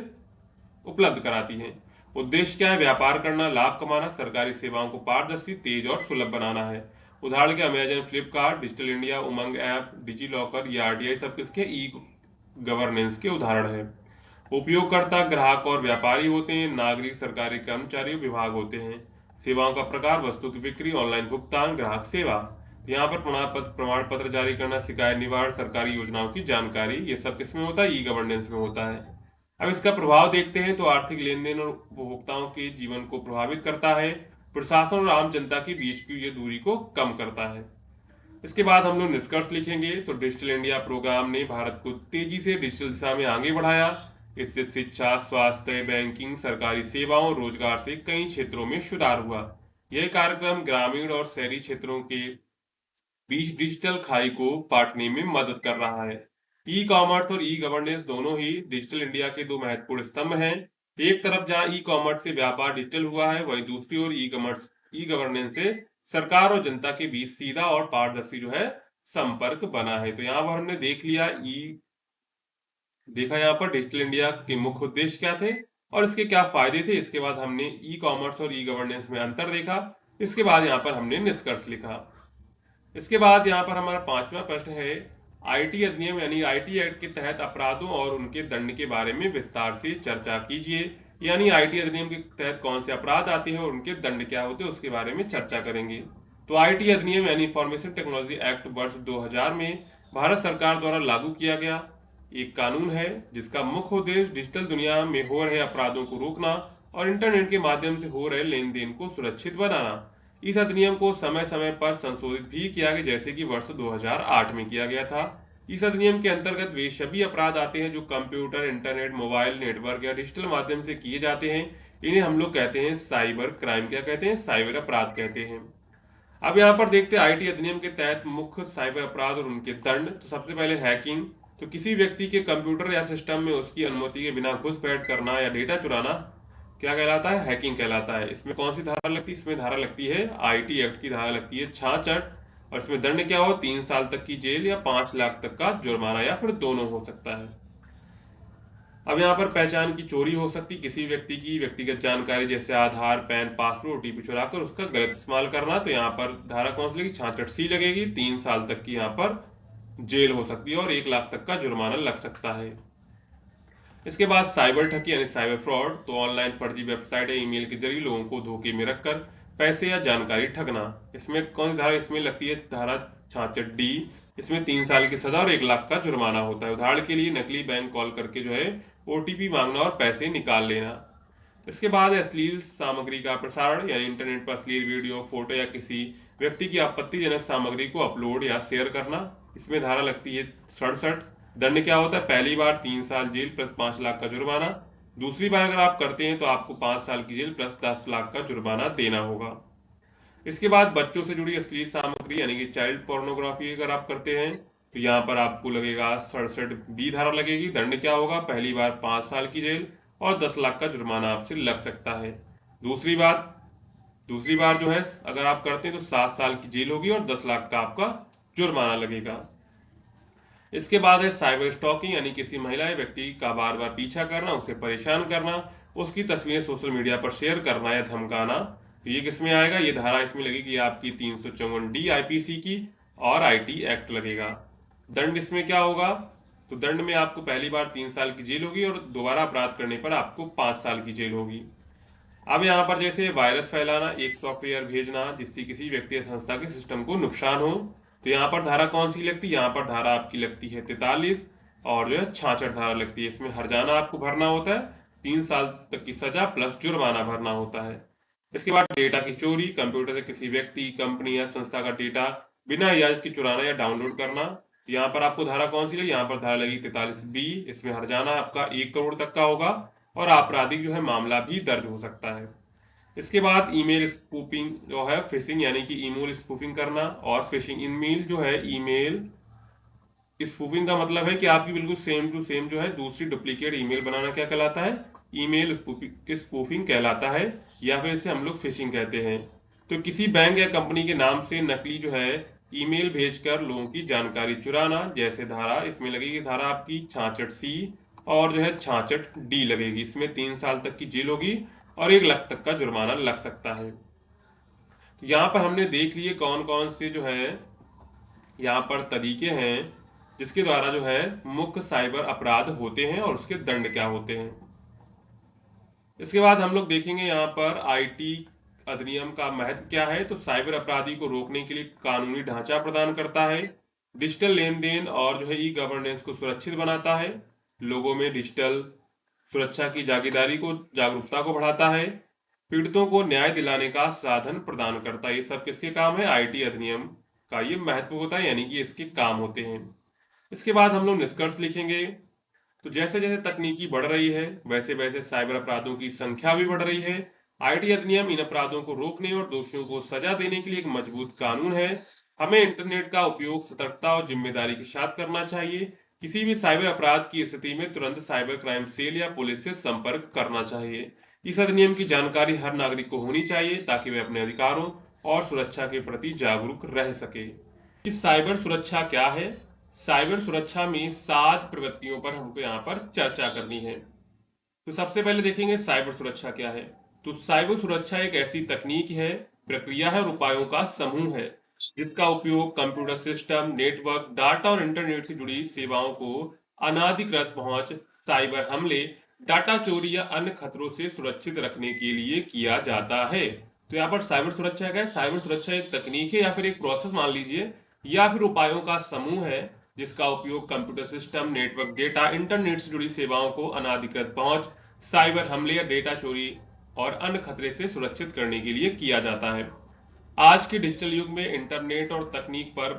उपलब्ध कराती है। उद्देश्य क्या है? व्यापार करना, लाभ कमाना, सरकारी सेवाओं को पारदर्शी, तेज और सुलभ बनाना है। उदाहरण के अमेजन, फ्लिपकार्ट, डिजिटल इंडिया, उमंग ऐप, डिजी लॉकर, ये आरटीआई सब किसके? ई गवर्नेंस के उदाहरण है। उपयोगकर्ता ग्राहक और व्यापारी होते हैं, नागरिक सरकारी कर्मचारी विभाग होते हैं। सेवाओं का प्रकार, वस्तु की बिक्री, ऑनलाइन भुगतान, ग्राहक सेवा। यहाँ पर प्रमाण पत्र जारी करना, शिकायत निवारण, सरकारी योजनाओं की जानकारी, ये सब किसमें होता है? ई गवर्नेंस में होता है। अब इसका प्रभाव देखते हैं। तो आर्थिक लेन देन और उपभोक्ताओं के जीवन को प्रभावित करता है, प्रशासन और आम जनता के बीच की ये दूरी को कम करता है। इसके बाद हम लोग निष्कर्ष लिखेंगे। तो डिजिटल इंडिया प्रोग्राम ने भारत को तेजी से डिजिटल दिशा में आगे बढ़ाया। इससे शिक्षा, स्वास्थ्य, बैंकिंग, सरकारी सेवाओं, रोजगार से कई क्षेत्रों में सुधार हुआ। यह कार्यक्रम ग्रामीण और शहरी क्षेत्रों के बीच डिजिटल खाई को पाटने में मदद कर रहा है। ई कॉमर्स और ई गवर्नेंस दोनों ही डिजिटल इंडिया के दो महत्वपूर्ण स्तंभ हैं। एक तरफ जहां ई कॉमर्स से व्यापार डिजिटल हुआ है, वहीं दूसरी ओर ई गवर्नेंस से सरकार और जनता के बीच सीधा और पारदर्शी जो है संपर्क बना है। तो यहाँ पर हमने देख लिया देखा यहाँ पर डिजिटल इंडिया के मुख्य उद्देश्य क्या थे और इसके क्या फायदे थे। इसके बाद हमने ई कॉमर्स और ई गवर्नेंस में अंतर देखा। इसके बाद यहाँ पर हमने निष्कर्ष लिखा। इसके बाद यहाँ पर हमारा 5वां प्रश्न है, आईटी अधिनियम यानी आईटी एक्ट के तहत अपराधों और उनके दंड के बारे में विस्तार से चर्चा कीजिए। यानी आईटी अधिनियम के तहत कौन से अपराध आते हैं और उनके दंड क्या होते हैं उसके बारे में चर्चा करेंगे। तो आईटी अधिनियम यानी इंफॉर्मेशन टेक्नोलॉजी एक्ट वर्ष 2000 में भारत सरकार द्वारा लागू किया गया एक कानून है जिसका मुख्य उद्देश्य डिजिटल दुनिया में हो रहे अपराधों को रोकना और इंटरनेट के माध्यम से हो रहे लेन देन को सुरक्षित बनाना। इस अधिनियम को समय समय पर संशोधित भी किया गया, जैसे कि वर्ष 2008 में किया गया था। इस अधिनियम के अंतर्गत वे सभी अपराध आते हैं जो कंप्यूटर, इंटरनेट, मोबाइल नेटवर्क या डिजिटल माध्यम से किए जाते हैं। इन्हें हम लोग कहते हैं साइबर क्राइम। क्या कहते हैं? साइबर अपराध कहते हैं। अब यहाँ पर देखते हैं आईटी अधिनियम के तहत मुख्य साइबर अपराध और उनके दंड। तो सबसे पहले हैकिंग। तो किसी व्यक्ति के कंप्यूटर या सिस्टम में उसकी अनुमति के बिना घुसपैठ करना या डेटा चुराना क्या कहलाता है? हैकिंग कहलाता है। इसमें कौन सी धारा लगती है? इसमें धारा लगती है आईटी एक्ट की धारा लगती है 66 और इसमें दंड क्या हो? 3 साल तक की जेल या 5 लाख तक का जुर्माना या फिर दोनों हो सकता है। अब यहाँ पर पहचान की चोरी हो सकती, किसी व्यक्ति की व्यक्तिगत जानकारी जैसे आधार, पैन, पासपोर्ट, ओटीपी चुराकर उसका गलत इस्तेमाल करना। तो यहाँ पर धारा कौन सी लगेगी? 66C लगेगी। 3 साल तक की यहाँ पर जेल हो सकती है और 1 लाख तक का जुर्माना लग सकता है। इसके बाद साइबर ठगी यानी साइबर फ्रॉड। तो ऑनलाइन फर्जी वेबसाइट या ईमेल के जरिए लोगों को धोखे में रखकर पैसे या जानकारी ठगना। इसमें कौन सी धारा इसमें लगती है? धारा 66D। इसमें 3 साल की सजा और 1 लाख का जुर्माना होता है। उदाहरण के लिए नकली बैंक कॉल करके जो है ओटीपी मांगना और पैसे निकाल लेना। इसके बाद अश्लील सामग्री का प्रसारण यानी इंटरनेट पर अश्लील वीडियो, फोटो या किसी व्यक्ति की आपत्तिजनक सामग्री को अपलोड या शेयर करना। इसमें धारा लगती है 67। दंड क्या होता है? पहली बार 3 साल जेल प्लस 5 लाख का जुर्माना। दूसरी बार अगर आप करते हैं तो आपको 5 साल की जेल प्लस 10 लाख का जुर्माना देना होगा। इसके बाद बच्चों से जुड़ी अश्लील सामग्री यानी कि चाइल्ड पोर्नोग्राफी अगर आप करते हैं तो यहाँ पर आपको लगेगा 67B धारा लगेगी। दंड क्या होगा? पहली बार 5 साल की जेल और 10 लाख का जुर्माना आपसे लग सकता है। दूसरी बार जो है अगर आप करते हैं तो 7 साल की जेल होगी और 10 लाख का आपका जुर्माना लगेगा। इसके बाद है साइबर स्टॉकिंग यानी किसी महिला या व्यक्ति का बार बार पीछा करना, उसे परेशान करना, उसकी तस्वीरें सोशल मीडिया पर शेयर करना या धमकाना। ये किसमें आएगा? ये धारा इसमें लगेगी आपकी 354D आईपीसी की और आईटी एक्ट लगेगा। दंड इसमें क्या होगा? तो दंड में आपको पहली बार 3 साल की जेल होगी और दोबारा अपराध करने पर आपको 5 साल की जेल होगी। अब यहाँ पर जैसे वायरस फैलाना, एक सॉफ्टवेयर भेजना जिससे किसी व्यक्ति या संस्था के सिस्टम को नुकसान हो, तो यहाँ पर धारा कौन सी लगती है? यहाँ पर धारा आपकी लगती है 43 और जो है 66 धारा लगती है। इसमें हर्जाना आपको भरना होता है, 3 साल तक की सजा प्लस जुर्माना भरना होता है। इसके बाद डेटा की चोरी, कंप्यूटर से किसी व्यक्ति, कंपनी या संस्था का डेटा बिना इजाजत के चुराना या डाउनलोड करना। यहाँ पर आपको धारा कौन सी लगी? यहाँ पर धारा लगी 43B। इसमें हर्जाना आपका 1 करोड़ तक का होगा और आपराधिक जो है मामला भी दर्ज हो सकता है। इसके बाद ईमेल स्पूफिंग जो है, फिशिंग यानी कि ईमेल स्पूफिंग करना, और फिशिंग ईमेल जो है, ईमेल स्पूफिंग का मतलब है कि आपकी बिल्कुल सेम टू सेम जो है दूसरी डुप्लीकेट ईमेल बनाना क्या कहलाता है? ईमेल स्पूफिंग कहलाता है, या फिर इसे हम लोग फिशिंग कहते हैं। तो किसी बैंक या कंपनी के नाम से नकली जो है ईमेल भेजकर लोगों की जानकारी चुराना, जैसे धारा इसमें लगेगी धारा आपकी 66C और जो है 66D लगेगी। इसमें 3 साल तक की जेल होगी और 1 लाख तक का जुर्माना लग सकता है। तो यहाँ पर हमने देख लिए कौन कौन से जो है यहाँ पर तरीके हैं जिसके द्वारा जो है मुख्य साइबर अपराध होते हैं और उसके दंड क्या होते हैं। इसके बाद हम लोग देखेंगे यहाँ पर आईटी अधिनियम का महत्व क्या है। तो साइबर अपराधी को रोकने के लिए कानूनी ढांचा प्रदान करता है, डिजिटल लेन देन और जो है ई गवर्नेंस को सुरक्षित बनाता है, लोगों में डिजिटल सुरक्षा की जागरूकता को बढ़ाता है, पीड़ितों को न्याय दिलाने का साधन प्रदान करता है। ये सब किसके काम है? आईटी अधिनियम का ये महत्व होता है, यानी कि इसके काम होते हैं। इसके बाद हम लोग निष्कर्ष लिखेंगे। तो जैसे जैसे तकनीकी बढ़ रही है वैसे वैसे साइबर अपराधों की संख्या भी बढ़ रही है। आईटी अधिनियम इन अपराधों को रोकने और दोषियों को सजा देने के लिए एक मजबूत कानून है। हमें इंटरनेट का उपयोग सतर्कता और जिम्मेदारी के साथ करना चाहिए। किसी भी साइबर अपराध की स्थिति में तुरंत साइबर क्राइम सेल या पुलिस से संपर्क करना चाहिए। इस अधिनियम की जानकारी हर नागरिक को होनी चाहिए ताकि वे अपने अधिकारों और सुरक्षा के प्रति जागरूक रह सके। कि साइबर सुरक्षा क्या है? साइबर सुरक्षा में 7 प्रवृत्तियों पर हमको यहाँ पर चर्चा करनी है। तो सबसे पहले देखेंगे साइबर सुरक्षा क्या है। तो साइबर सुरक्षा एक ऐसी तकनीक है, प्रक्रिया है और उपायों का समूह है जिसका उपयोग कंप्यूटर सिस्टम, नेटवर्क, डाटा और इंटरनेट से जुड़ी सेवाओं को अनाधिकृत पहुंच, साइबर हमले, डाटा चोरी या अन्य खतरों से सुरक्षित रखने के लिए किया जाता है। तो यहाँ पर साइबर सुरक्षा क्या है? साइबर सुरक्षा एक तकनीक है या फिर एक प्रोसेस मान लीजिए, या फिर उपायों का समूह है जिसका उपयोग computer system, network, data, internet से जुड़ी सेवाओं को अनाधिकृत पहुंच, साइबर हमले या डेटा चोरी और अन्य खतरे से सुरक्षित करने के लिए किया जाता है। आज के डिजिटल युग में इंटरनेट और तकनीक पर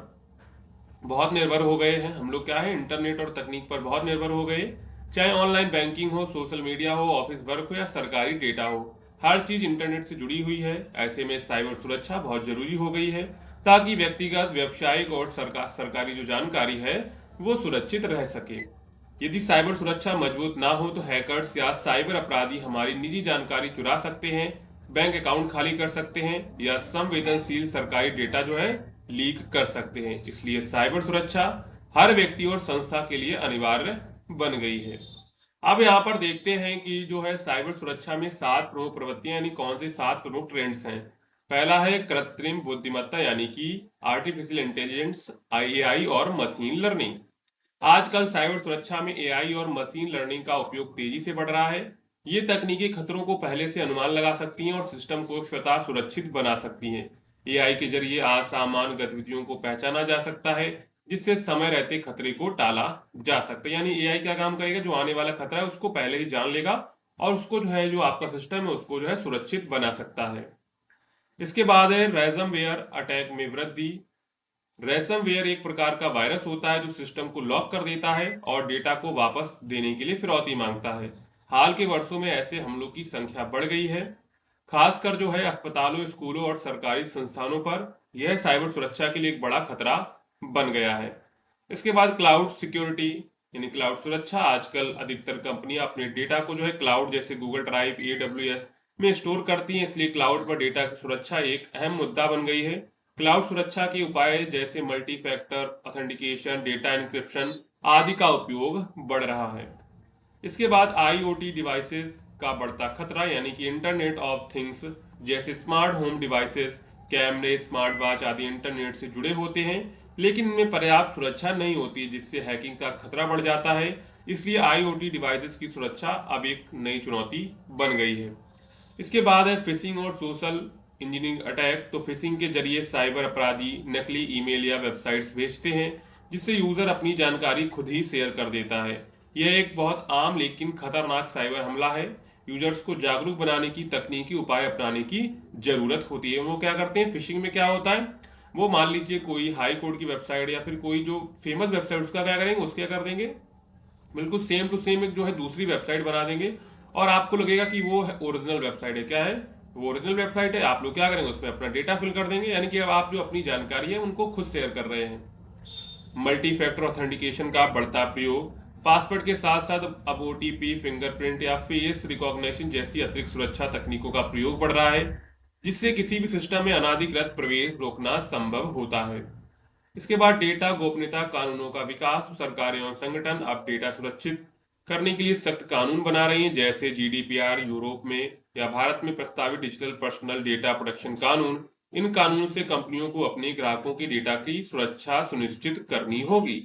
बहुत निर्भर हो गए हैं हम लोग। क्या है? इंटरनेट और तकनीक पर बहुत निर्भर हो गए। चाहे ऑनलाइन बैंकिंग हो, सोशल मीडिया हो, ऑफिस वर्क हो या सरकारी डेटा हो, हर चीज इंटरनेट से जुड़ी हुई है। ऐसे में साइबर सुरक्षा बहुत जरूरी हो गई है ताकि व्यक्तिगत, व्यावसायिक और सरकारी जो जानकारी है वो सुरक्षित रह सके। यदि साइबर सुरक्षा मजबूत ना हो तो हैकर्स या साइबर अपराधी हमारी निजी जानकारी चुरा सकते हैं, बैंक अकाउंट खाली कर सकते हैं या संवेदनशील सरकारी डेटा जो है लीक कर सकते हैं। इसलिए साइबर सुरक्षा हर व्यक्ति और संस्था के लिए अनिवार्य बन गई है। अब यहाँ पर देखते हैं कि जो है साइबर सुरक्षा में 7 प्रमुख प्रवृत्तियां यानी कौन से 7 प्रमुख ट्रेंड्स हैं। पहला है कृत्रिम बुद्धिमत्ता यानी कि आर्टिफिशियल इंटेलिजेंस, एआई और मशीन लर्निंग। आजकल साइबर सुरक्षा में एआई और मशीन लर्निंग का उपयोग तेजी से बढ़ रहा है। ये तकनीकी खतरों को पहले से अनुमान लगा सकती हैं और सिस्टम को स्वतः सुरक्षित बना सकती हैं। एआई के जरिए असामान्य गतिविधियों को पहचाना जा सकता है जिससे समय रहते खतरे को टाला जा सकता है। यानी एआई क्या काम करेगा? जो आने वाला खतरा है उसको पहले ही जान लेगा और उसको जो है, जो आपका सिस्टम है उसको जो है सुरक्षित बना सकता है। इसके बाद है रैंसमवेयर अटैक में वृद्धि। रैंसमवेयर एक प्रकार का वायरस होता है जो सिस्टम को लॉक कर देता है और डेटा को वापस देने के लिए फिरौती मांगता है। हाल के वर्षों में ऐसे हमलों की संख्या बढ़ गई है, खासकर जो है अस्पतालों, स्कूलों और सरकारी संस्थानों पर। यह साइबर सुरक्षा के लिए एक बड़ा खतरा बन गया है। इसके बाद क्लाउड सिक्योरिटी यानी क्लाउड सुरक्षा। आजकल अधिकतर कंपनियां अपने डेटा को जो है क्लाउड जैसे गूगल ड्राइव, एडब्ल्यूएस में स्टोर करती हैं, इसलिए क्लाउड पर डेटा की सुरक्षा एक अहम मुद्दा बन गई है। क्लाउड सुरक्षा के उपाय जैसे multi factor authentication, data encryption आदि का उपयोग बढ़ रहा है। इसके बाद आईओटी डिवाइसेस का बढ़ता खतरा यानी कि इंटरनेट ऑफ थिंग्स जैसे स्मार्ट होम डिवाइसेस, कैमरे, स्मार्ट वॉच आदि इंटरनेट से जुड़े होते हैं। लेकिन इनमें पर्याप्त सुरक्षा नहीं होती है, जिससे हैकिंग का खतरा बढ़ जाता है। इसलिए आईओटी डिवाइसेस की सुरक्षा अब एक नई चुनौती बन गई है। इसके बाद है फिशिंग और सोशल इंजीनियरिंग अटैक। तो फिशिंग के जरिए साइबर अपराधी नकली ईमेल या वेबसाइट्स भेजते हैं, जिससे यूजर अपनी जानकारी खुद ही शेयर कर देता है। यह एक बहुत आम लेकिन खतरनाक साइबर हमला है। यूजर्स को जागरूक बनाने की तकनीकी उपाय अपनाने की जरूरत होती है। वो क्या करते हैं, फिशिंग में क्या होता है, वो मान लीजिए कोई हाई कोर्ट की वेबसाइट या फिर कोई जो फेमस वेबसाइट, उसका क्या करेंगे, उसके क्या कर देंगे, बिल्कुल सेम टू सेम एक जो है दूसरी वेबसाइट बना देंगे। और आपको लगेगा कि वो है ओरिजिनल वेबसाइट है। क्या है, वो ओरिजिनल वेबसाइट है। आप लोग क्या करेंगे, उसमें अपना डेटा फिल कर देंगे, यानी कि अब आप जो अपनी जानकारी है उनको खुद शेयर कर रहे हैं। मल्टी फैक्टर ऑथेंटिकेशन का बढ़ता प्रयोग। पासवर्ड के साथ साथ अब ओटीपी, फिंगरप्रिंट या फेस रिकॉग्निशन जैसी अतिरिक्त सुरक्षा तकनीकों का प्रयोग बढ़ रहा है, जिससे किसी भी सिस्टम में अनाधिकृत प्रवेश रोकना संभव होता है। इसके बाद डेटा गोपनीयता कानूनों का विकास। सरकारें और संगठन अब डेटा सुरक्षित करने के लिए सख्त कानून बना रही हैं, जैसे जीडीपीआर यूरोप में या भारत में प्रस्तावित डिजिटल पर्सनल डेटा प्रोटेक्शन कानून। इन कानूनों से कंपनियों को अपने ग्राहकों की डेटा की सुरक्षा सुनिश्चित करनी होगी।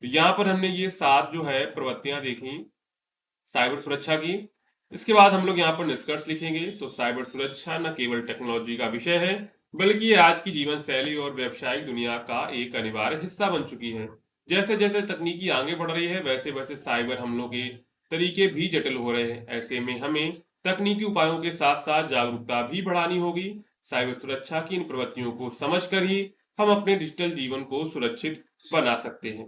तो यहाँ पर हमने ये 7 जो है प्रवृत्तियां देखी साइबर सुरक्षा की। इसके बाद हम लोग यहाँ पर निष्कर्ष लिखेंगे। तो साइबर सुरक्षा न केवल टेक्नोलॉजी का विषय है, बल्कि ये आज की जीवन शैली और व्यावसायिक दुनिया का एक अनिवार्य हिस्सा बन चुकी है। जैसे जैसे तकनीकी आगे बढ़ रही है, वैसे वैसे साइबर हमलों के तरीके भी जटिल हो रहे हैं। ऐसे में हमें तकनीकी उपायों के साथ साथ जागरूकता भी बढ़ानी होगी। साइबर सुरक्षा की इन प्रवृत्तियों को समझकर ही हम अपने डिजिटल जीवन को सुरक्षित बना सकते हैं।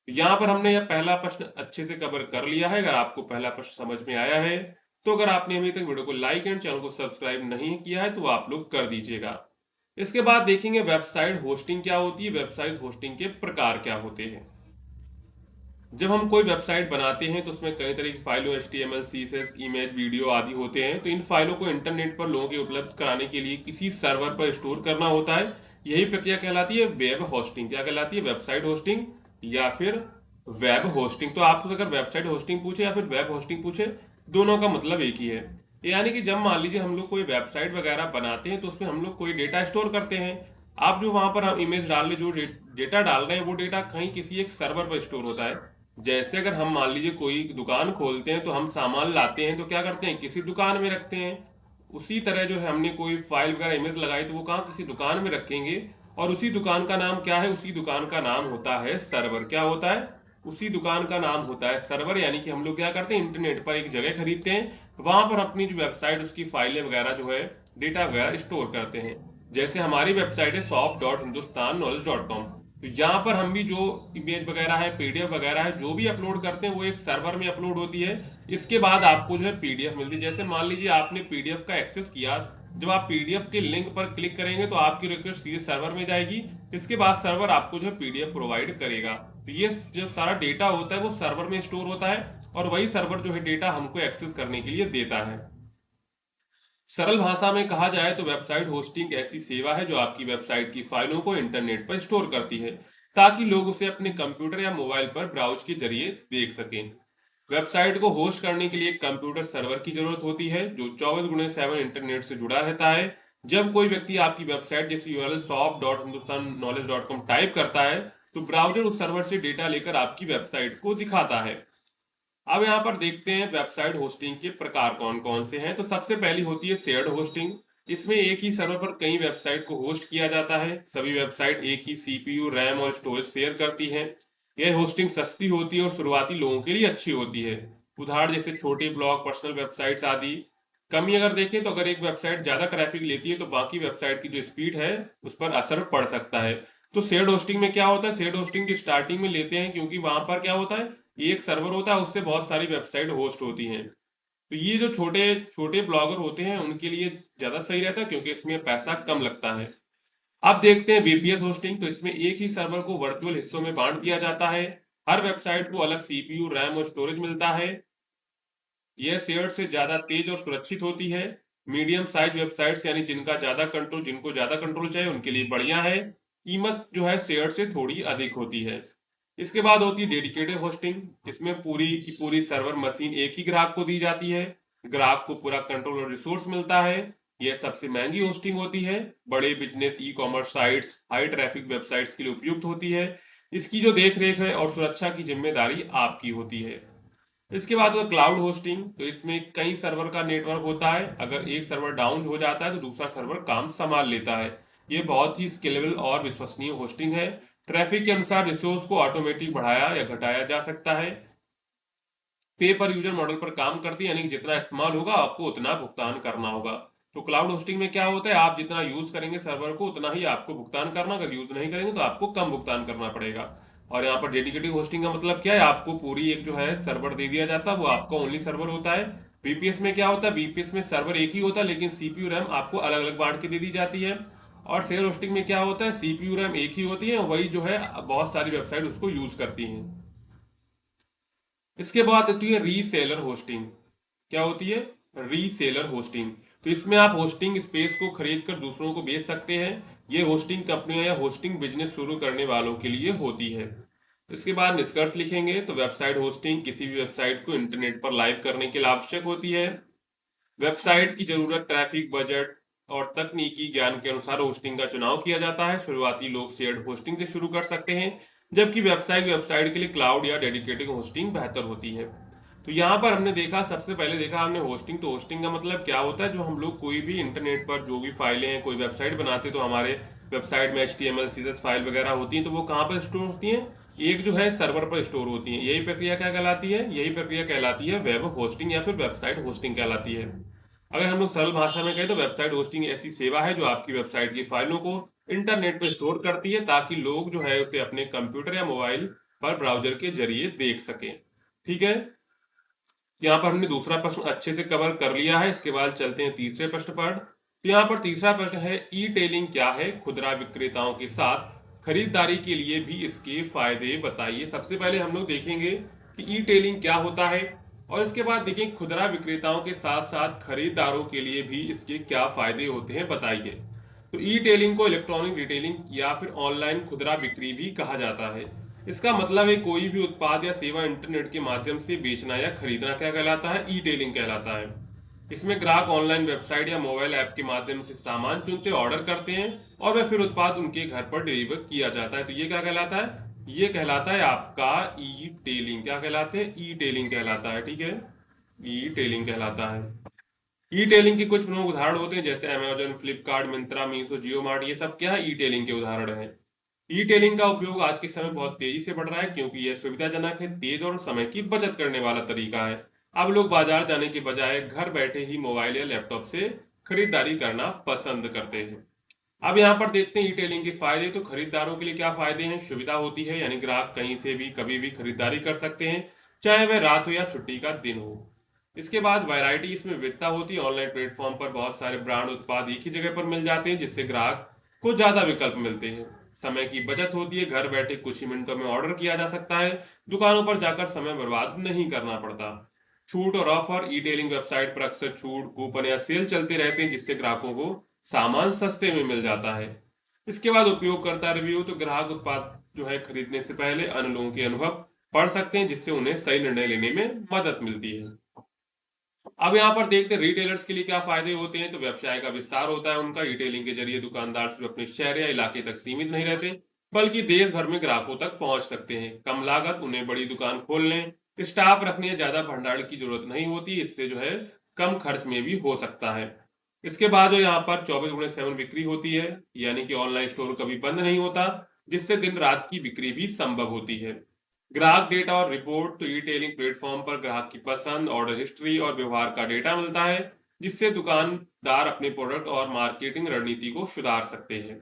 यहाँ पर हमने यह पहला प्रश्न अच्छे से कवर कर लिया है। अगर आपको पहला प्रश्न समझ में आया है, तो अगर आपने अभी तक वीडियो को लाइक एंड चैनल को सब्सक्राइब नहीं किया है, तो आप लोग कर दीजिएगा। इसके बाद देखेंगे वेबसाइट होस्टिंग क्या होती है, वेबसाइट होस्टिंग के प्रकार क्या होते हैं। जब हम कोई वेबसाइट बनाते हैं तो उसमें कई तरह की फाइलों, HTML, CSS, इमेज, वीडियो आदि होते हैं। तो इन फाइलों को इंटरनेट पर लोगों के उपलब्ध कराने के लिए किसी सर्वर पर स्टोर करना होता है। यही प्रक्रिया कहलाती है वेब होस्टिंग। क्या कहलाती है, वेबसाइट होस्टिंग या फिर वेब होस्टिंग। तो आपको अगर वेबसाइट होस्टिंग पूछे या फिर वेब होस्टिंग पूछे, दोनों का मतलब एक ही है। यानी कि जब मान लीजिए हम लोग कोई वेबसाइट वगैरह बनाते हैं तो उसमें हम लोग कोई डेटा स्टोर करते हैं। आप जो वहां पर इमेज डाल रहे, जो डेटा डाल रहे हैं, वो डेटा कहीं किसी एक सर्वर पर स्टोर होता है। जैसे अगर हम मान लीजिए कोई दुकान खोलते हैं, तो हम सामान लाते हैं तो क्या करते हैं, किसी दुकान में रखते हैं। उसी तरह जो है हमने कोई फाइल वगैरह इमेज लगाई तो वो कहाँ, किसी दुकान में रखेंगे। और उसी दुकान का नाम क्या है, उसी दुकान का नाम होता है सर्वर। क्या होता है, उसी दुकान का नाम होता है सर्वर। यानी कि हम लोग क्या करते हैं, इंटरनेट पर एक जगह खरीदते हैं, वहां पर अपनी जो वेबसाइट, उसकी फाइलें वगैरह जो है, डेटा वगैरह स्टोर करते हैं। जैसे हमारी वेबसाइट है shop.hindustanknowledge.com। तो यहाँ पर हम भी जो इमेज वगैरह है, पीडीएफ वगैरह है, जो भी अपलोड करते हैं, वो एक सर्वर में अपलोड होती है। इसके बाद आपको जो है पीडीएफ मिलती है। जैसे मान लीजिए आपने पीडीएफ का एक्सेस किया, जब आप पीडीएफ के लिंक पर क्लिक करेंगे तो आपकी रिक्वेस्ट सीधे सर्वर में जाएगी। इसके बाद सर्वर आपको जो है पीडीएफ प्रोवाइड करेगा। तो ये जो सारा डेटा होता है वो सर्वर में स्टोर होता है, और वही सर्वर जो है डेटा हमको एक्सेस करने के लिए देता है। सरल भाषा में कहा जाए तो वेबसाइट होस्टिंग ऐसी सेवा है जो आपकी वेबसाइट की फाइलों को इंटरनेट पर स्टोर करती है, ताकि लोग उसे अपने कंप्यूटर या मोबाइल पर ब्राउज के जरिए देख सकें। वेबसाइट को होस्ट करने के लिए एक कंप्यूटर सर्वर की जरूरत होती है, जो 24x7 इंटरनेट से जुड़ा रहता है। जब कोई व्यक्ति आपकी वेबसाइट जैसे यूआरएल shop.hindustanknowledge.com टाइप करता है, तो ब्राउजर उस सर्वर से डेटा लेकर आपकी वेबसाइट को दिखाता है। अब यहाँ पर देखते हैं वेबसाइट होस्टिंग के प्रकार कौन कौन से हैं। तो सबसे पहली होती है शेयर्ड होस्टिंग। इसमें एक ही सर्वर पर कई वेबसाइट को होस्ट किया जाता है। सभी वेबसाइट एक ही सीपीयू, रैम और स्टोरेज शेयर करती हैं। यह होस्टिंग सस्ती होती है और शुरुआती लोगों के लिए अच्छी होती है। उदाहरण जैसे छोटे ब्लॉग, पर्सनल वेबसाइट्स आदि। कमी अगर देखें तो अगर एक वेबसाइट ज्यादा ट्रैफिक लेती है तो बाकी वेबसाइट की जो स्पीड है उस पर असर पड़ सकता है। तो शेयर्ड होस्टिंग में क्या होता है, शेयर्ड होस्टिंग की स्टार्टिंग में लेते हैं, क्योंकि वहां पर क्या होता है, एक सर्वर होता है, उससे बहुत सारी वेबसाइट होस्ट होती हैं। तो ये जो छोटे छोटे ब्लॉगर होते हैं उनके लिए ज्यादा सही रहता है, क्योंकि इसमें पैसा कम लगता है। अब देखते हैं VPS होस्टिंग। तो इसमें एक ही सर्वर को वर्चुअल हिस्सों में बांट दिया जाता है। हर वेबसाइट को अलग सीपीयू, रैम और स्टोरेज मिलता है। यह शेयर्ड से ज्यादा तेज और सुरक्षित होती है। मीडियम साइज वेबसाइट्स, यानी जिनको ज्यादा कंट्रोल चाहिए, उनके लिए बढ़िया है। कीमत जो है शेयर्ड से थोड़ी अधिक होती है। इसके बाद होती है डेडिकेटेड होस्टिंग। इसमें पूरी की पूरी सर्वर मशीन एक ही ग्राहक को दी जाती है। ग्राहक को पूरा कंट्रोल और रिसोर्स मिलता है। यह सबसे महंगी होस्टिंग होती है। बड़े business e commerce sites, high traffic websites के लिए उपयुक्त होती है। इसकी जो देख रेख है और सुरक्षा की जिम्मेदारी आपकी होती है। इसके बाद होता क्लाउड होस्टिंग। तो इसमें कई सर्वर का नेटवर्क होता है। अगर एक सर्वर डाउन हो जाता है तो दूसरा सर्वर काम संभाल लेता है। ये बहुत ही स्केलेबल और विश्वसनीय होस्टिंग है। ट्रैफिक के अनुसार रिसोर्स को ऑटोमेटिक बढ़ाया या घटाया जा सकता है। पे पर यूजर मॉडल पर काम करती है, यानी कि जितना इस्तेमाल होगा आपको उतना भुगतान करना होगा। तो क्लाउड होस्टिंग में क्या होता है, आप जितना यूज करेंगे सर्वर को उतना ही आपको भुगतान करना, अगर यूज नहीं करेंगे तो आपको कम भुगतान करना पड़ेगा। और यहाँ पर डेडिकेटेड होस्टिंग का मतलब क्या है, आपको पूरी एक जो है सर्वर दे दिया जाता है, वो आपका ओनली सर्वर होता है। बीपीएस में क्या होता है, बीपीएस में सर्वर एक ही होता है लेकिन सीपीयू रैम आपको अलग अलग बांट के दे दी जाती है। और शेयर होस्टिंग में क्या होता है, सीपीयू रैम एक ही होती है, वही जो है बहुत सारी वेबसाइट उसको यूज करती हैं। इसके बाद होती है रीसेलर होस्टिंग। क्या होती है, रीसेलर होस्टिंग। तो इसमें आप होस्टिंग स्पेस को खरीद कर दूसरों को बेच सकते हैं। ये होस्टिंग कंपनियां या होस्टिंग बिजनेस शुरू करने वालों के लिए होती है। इसके बाद निष्कर्ष लिखेंगे। तो वेबसाइट होस्टिंग किसी भी वेबसाइट को इंटरनेट पर लाइव करने के लिए आवश्यक होती है। वेबसाइट की जरूरत, ट्रैफिक, बजट और तकनीकी ज्ञान के अनुसार होस्टिंग का चुनाव किया जाता है। शुरुआती लोग शेयर्ड होस्टिंग से शुरू कर सकते हैं, जबकि वेबसाइट के लिए क्लाउड या डेडिकेटेड होस्टिंग बेहतर होती है। तो यहाँ पर हमने देखा, सबसे पहले देखा हमने होस्टिंग। तो होस्टिंग का मतलब क्या होता है, जो हम लोग कोई भी इंटरनेट पर जो भी फाइलें हैं, कोई वेबसाइट बनाते तो हमारे वेबसाइट में HTML CSS फाइल वगैरह होती हैं, तो वो कहाँ पर स्टोर होती हैं, एक जो है सर्वर पर स्टोर होती हैं। यही प्रक्रिया क्या कहलाती है, यही प्रक्रिया कहलाती है वेब होस्टिंग या फिर वेबसाइट होस्टिंग कहलाती है। अगर हम लोग सरल भाषा में कहें तो वेबसाइट होस्टिंग ऐसी सेवा है जो आपकी वेबसाइट की फाइलों को इंटरनेट पर स्टोर करती है, ताकि लोग जो है उसे अपने कंप्यूटर या मोबाइल पर ब्राउजर के जरिए देख सकें। ठीक है, यहाँ पर हमने दूसरा प्रश्न अच्छे से कवर कर लिया है। इसके बाद चलते हैं तीसरे प्रश्न पर। तो यहाँ पर तीसरा प्रश्न है, ई टेलिंग क्या है, खुदरा विक्रेताओं के साथ खरीदारी के लिए भी इसके फायदे बताइए। सबसे पहले हम लोग देखेंगे कि ई टेलिंग क्या होता है, और इसके बाद देखेंगे खुदरा विक्रेताओं के साथ साथ खरीदारों के लिए भी इसके क्या फायदे होते हैं, बताइए। तो ई टेलिंग को इलेक्ट्रॉनिक रिटेलिंग या फिर ऑनलाइन खुदरा बिक्री भी कहा जाता है। इसका मतलब है कोई भी उत्पाद या सेवा इंटरनेट के माध्यम से बेचना या खरीदना क्या कहलाता है, ई टेलिंग कहलाता है। इसमें ग्राहक ऑनलाइन वेबसाइट या मोबाइल ऐप के माध्यम से सामान चुनते, ऑर्डर करते हैं और वह फिर उत्पाद उनके घर पर डिलीवर किया जाता है। तो ये क्या कहलाता है, ये कहलाता है आपका ई टेलिंग। क्या कहलाते हैं, ई टेलिंग कहलाता है। ठीक है, ई टेलिंग कहलाता है। ई टेलिंग के कुछ प्रमुख उदाहरण होते हैं, जैसे अमेजन, फ्लिपकार्ट, मिंत्रा, मीशो, जियो मार्ट। ये सब क्या है, ई टेलिंग के उदाहरण है। ई टेलिंग का उपयोग आज के समय बहुत तेजी से बढ़ रहा है, क्योंकि यह सुविधाजनक है, तेज और समय की बचत करने वाला तरीका है। अब लोग बाजार जाने के बजाय घर बैठे ही मोबाइल या लैपटॉप से खरीदारी करना पसंद करते हैं। अब यहाँ पर देखते हैं ई टेलिंग के फायदे। तो खरीदारों के लिए क्या फायदे हैं, सुविधा होती है, यानी ग्राहक कहीं से भी कभी भी खरीदारी कर सकते हैं, चाहे वह रात हो या छुट्टी का दिन हो। इसके बाद वैरायटी, इसमें विविधता होती है। ऑनलाइन प्लेटफॉर्म पर बहुत सारे ब्रांड उत्पाद एक ही जगह पर मिल जाते हैं, जिससे ग्राहक को ज्यादा विकल्प मिलते हैं। समय की बचत होती है, घर बैठे कुछ ही मिनटों में ऑर्डर किया जा सकता है, दुकानों पर जाकर समय बर्बाद नहीं करना पड़ता। छूट और ऑफर, ई टेलिंग वेबसाइट पर अक्सर छूट, कूपन या सेल चलते रहते हैं, जिससे ग्राहकों को सामान सस्ते में मिल जाता है। इसके बाद उपयोगकर्ता रिव्यू। तो ग्राहक उत्पाद जो है खरीदने से पहले अन्य लोगों के अनुभव पढ़ सकते हैं, जिससे उन्हें सही निर्णय लेने में मदद मिलती है। अब यहाँ पर देखते हैं रिटेलर्स के लिए क्या फायदे होते हैं। तो व्यवसाय का विस्तार होता है उनका। रिटेलिंग के जरिए दुकानदार सिर्फ अपने शहर या इलाके तक सीमित नहीं रहते, बल्कि देश भर में ग्राहकों तक पहुंच सकते हैं। कम लागत, उन्हें बड़ी दुकान खोलने, स्टाफ रखने या ज्यादा भंडारण की जरूरत नहीं होती। इससे जो है कम खर्च में भी हो सकता है। इसके बाद जो यहाँ पर 24x7 बिक्री होती है, यानी कि ऑनलाइन स्टोर कभी बंद नहीं होता, जिससे दिन रात की बिक्री भी संभव होती है। ग्राहक डेटा और रिपोर्ट। तो ई टेलिंग प्लेटफॉर्म पर ग्राहक की पसंद, ऑर्डर हिस्ट्री और व्यवहार का डेटा मिलता है, जिससे दुकानदार अपने प्रोडक्ट और मार्केटिंग रणनीति को सुधार सकते हैं।